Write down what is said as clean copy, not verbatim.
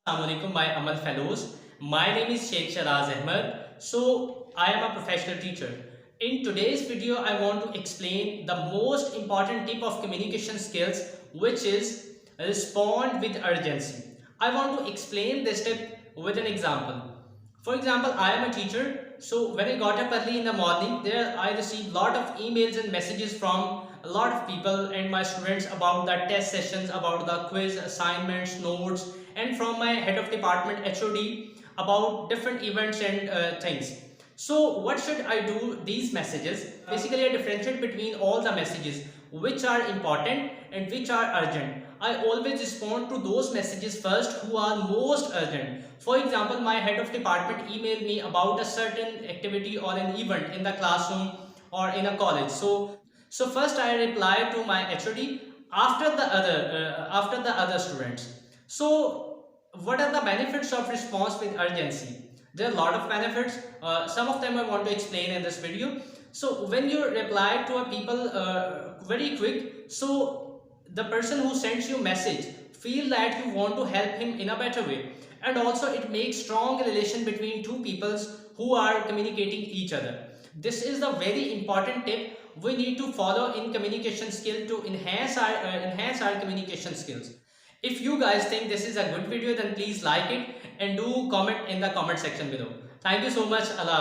Alaikum, my Amal fellows. My name is Sheikh Sheraz Ahmad. So, I am a professional teacher. In today's video, I want to explain the most important tip of communication skills, which is respond with urgency. I want to explain this tip with an example. For example, I am a teacher. So, when I got up early in the morning, there I received a lot of emails and messages from a lot of people and my students about the test sessions, about the quiz, assignments, notes, and from my head of department HOD about different events and things. So what should I do these messages? Basically, I differentiate between all the messages which are important and which are urgent. I always respond to those messages first who are most urgent. For example, my head of department emailed me about a certain activity or an event in the classroom or in a college. So first I reply to my HOD after the other students. So what are the benefits of response with urgency? There are a lot of benefits. Some of them I want to explain in this video. So when you reply to a people very quick, so the person who sends you message feel that you want to help him in a better way, and also it makes strong relation between two peoples who are communicating each other. This is the very important tip we need to follow in communication skill to enhance our communication skills. If you guys think this is a good video, then please like it and do comment in the comment section below. Thank you so much. Allah.